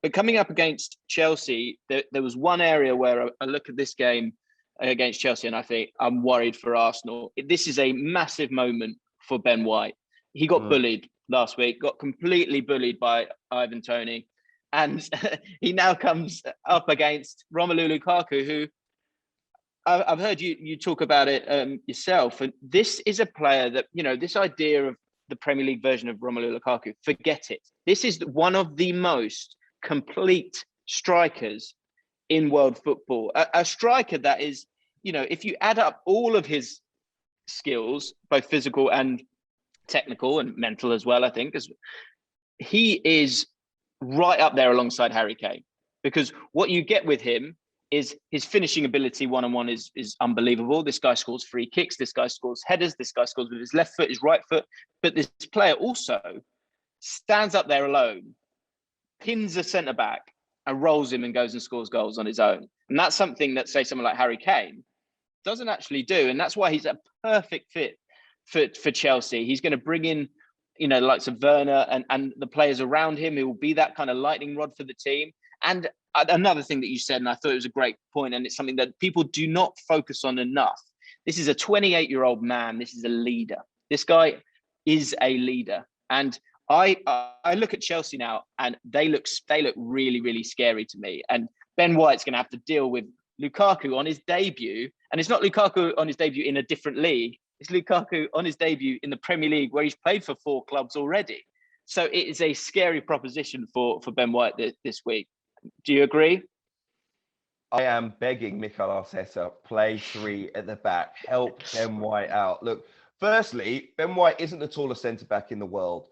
But coming up against Chelsea, there was one area where I look at this game against Chelsea and I think I'm worried for Arsenal. This is a massive moment for Ben White. He got bullied last week, got completely bullied by Ivan Toney. And he now comes up against Romelu Lukaku, who I've heard you talk about it yourself. And this is a player that, this idea of the Premier League version of Romelu Lukaku, forget it. This is one of the most complete strikers in world football. A striker that is, if you add up all of his skills, both physical and technical and mental as well, I think, as he is right up there alongside Harry Kane. Because what you get with him is his finishing ability one-on-one is unbelievable. This guy scores free kicks. This guy scores headers. This guy scores with his left foot, his right foot. But this player also stands up there alone, pins a centre-back and rolls him and goes and scores goals on his own. And that's something that, say, someone like Harry Kane doesn't actually do. And that's why he's a perfect fit for Chelsea. He's going to bring in, the likes of Werner and the players around him who will be that kind of lightning rod for the team. And another thing that you said, and I thought it was a great point, and it's something that people do not focus on enough. This is a 28-year-old man. This is a leader. This guy is a leader. And I look at Chelsea now, and they look really, really scary to me. And Ben White's going to have to deal with Lukaku on his debut. And it's not Lukaku on his debut in a different league. It's Lukaku on his debut in the Premier League, where he's played for 4 clubs already. So it is a scary proposition for Ben White this week. Do you agree? I am begging Mikel Arteta, play 3 at the back, help Ben White out. Look, firstly, Ben White isn't the tallest centre-back in the world.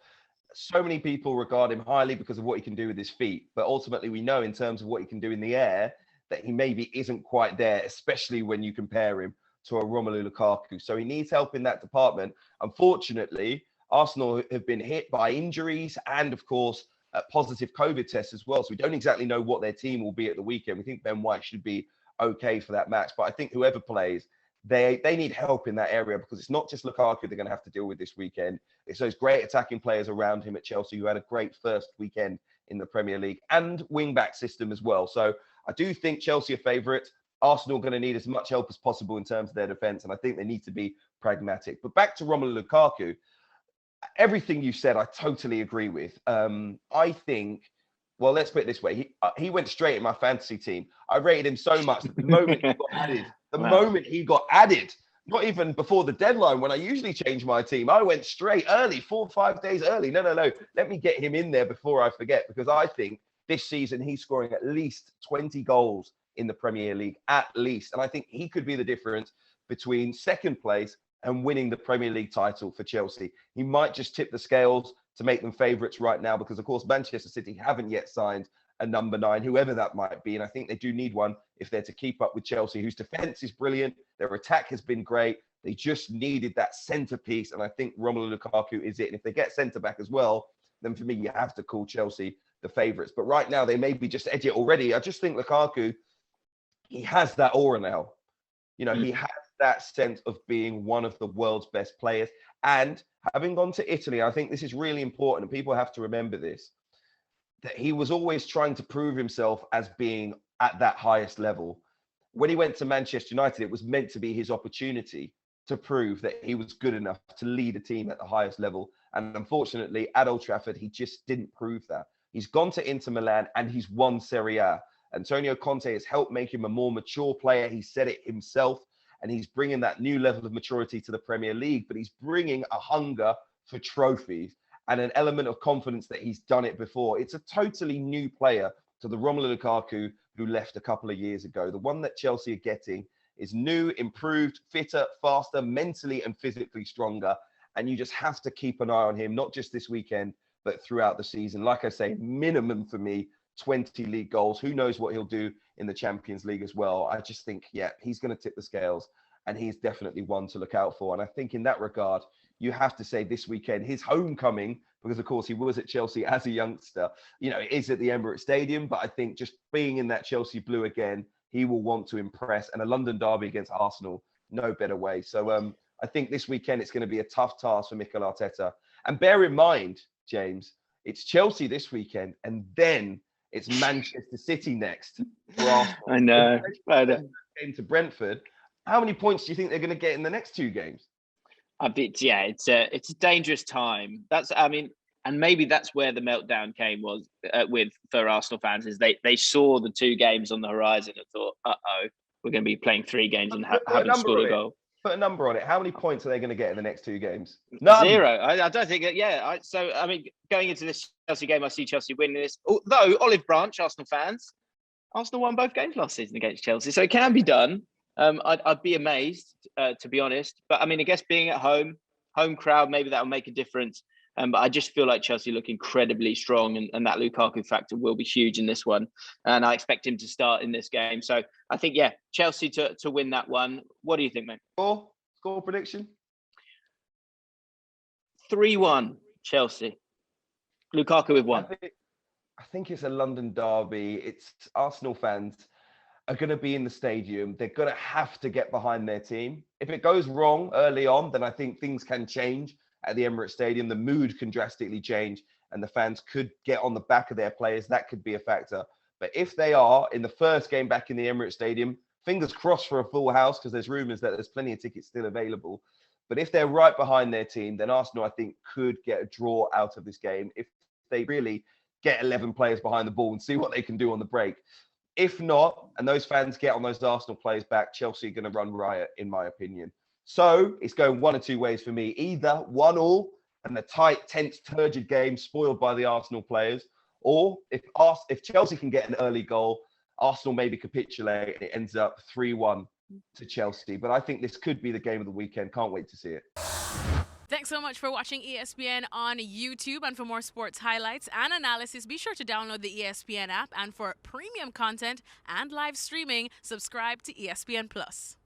So many people regard him highly because of what he can do with his feet. But ultimately, we know in terms of what he can do in the air, that he maybe isn't quite there, especially when you compare him to a Romelu Lukaku. So he needs help in that department. Unfortunately, Arsenal have been hit by injuries and, of course, positive COVID tests as well. So we don't exactly know what their team will be at the weekend. We think Ben White should be okay for that match. But I think whoever plays, they need help in that area, because it's not just Lukaku they're going to have to deal with this weekend. It's those great attacking players around him at Chelsea who had a great first weekend in the Premier League, and wing-back system as well. So I do think Chelsea are favourites. Arsenal are going to need as much help as possible in terms of their defence, and I think they need to be pragmatic. But back to Romelu Lukaku, everything you said, I totally agree with. I think, well, let's put it this way. He went straight in my fantasy team. I rated him so much that the moment he got added, not even before the deadline, when I usually change my team, I went straight early, 4 or 5 days early. No. Let me get him in there before I forget, because I think this season he's scoring at least 20 goals in the Premier League, at least. And I think he could be the difference between second place and winning the Premier League title for Chelsea. He might just tip the scales to make them favourites right now, because, of course, Manchester City haven't yet signed a number 9, whoever that might be. And I think they do need one if they're to keep up with Chelsea, whose defence is brilliant. Their attack has been great. They just needed that centrepiece. And I think Romelu Lukaku is it. And if they get centre-back as well, then for me, you have to call Chelsea the favourites. But right now, they may be just edge it already. I just think Lukaku, he has that aura now. He has that sense of being one of the world's best players. And having gone to Italy, I think this is really important, and people have to remember this, that he was always trying to prove himself as being at that highest level. When he went to Manchester United, it was meant to be his opportunity to prove that he was good enough to lead a team at the highest level. And unfortunately, at Old Trafford, he just didn't prove that. He's gone to Inter Milan and he's won Serie A. Antonio Conte has helped make him a more mature player. He said it himself, and he's bringing that new level of maturity to the Premier League, but he's bringing a hunger for trophies and an element of confidence that he's done it before. It's a totally new player to the Romelu Lukaku who left a couple of years ago. The one that Chelsea are getting is new, improved, fitter, faster, mentally and physically stronger. And you just have to keep an eye on him, not just this weekend, but throughout the season. Like I say, minimum for me, 20 league goals. Who knows what he'll do in the Champions League as well. I just think, he's going to tip the scales, and he's definitely one to look out for. And I think in that regard, you have to say this weekend, his homecoming, because of course he was at Chelsea as a youngster, it is at the Emirates Stadium, but I think just being in that Chelsea blue again, he will want to impress, and a London derby against Arsenal, no better way. So I think this weekend it's going to be a tough task for Mikel Arteta. And bear in mind, James, it's Chelsea this weekend, and then It's Manchester City next for Arsenal. I know. Game to Brentford. How many points do you think they're going to get in the next 2 games? It's a dangerous time. And maybe that's where the meltdown came for Arsenal fans is they saw the 2 games on the horizon and thought, we're going to be playing 3 games and haven't scored a goal. Put a number on it. How many points are they going to get in the next 2 games? None. 0. I don't think. Going into this Chelsea game, I see Chelsea winning this. Although Olive Branch, Arsenal fans, Arsenal won both games last season against Chelsea, so it can be done. I'd be amazed, to be honest. But I guess being at home crowd, maybe that will make a difference. But I just feel like Chelsea look incredibly strong, and that Lukaku factor will be huge in this one. And I expect him to start in this game. So I think, Chelsea to win that one. What do you think, mate? Score prediction? 3-1 Chelsea. Lukaku with 1. I think it's a London derby. It's Arsenal fans are going to be in the stadium. They're going to have to get behind their team. If it goes wrong early on, then I think things can change at the Emirates Stadium. The mood can drastically change and the fans could get on the back of their players. That could be a factor. But if they are in the first game back in the Emirates Stadium, fingers crossed for a full house, because there's rumours that there's plenty of tickets still available. But if they're right behind their team, then Arsenal, I think, could get a draw out of this game if they really get 11 players behind the ball and see what they can do on the break. If not, and those fans get on those Arsenal players back, Chelsea are going to run riot, in my opinion. So it's going 1 or 2 ways for me. Either 1-1 and a tight, tense, turgid game spoiled by the Arsenal players, or if Chelsea can get an early goal, Arsenal maybe capitulate and it ends up 3-1 to Chelsea. But I think this could be the game of the weekend. Can't wait to see it. Thanks so much for watching ESPN on YouTube. And for more sports highlights and analysis, be sure to download the ESPN app. And for premium content and live streaming, subscribe to ESPN Plus.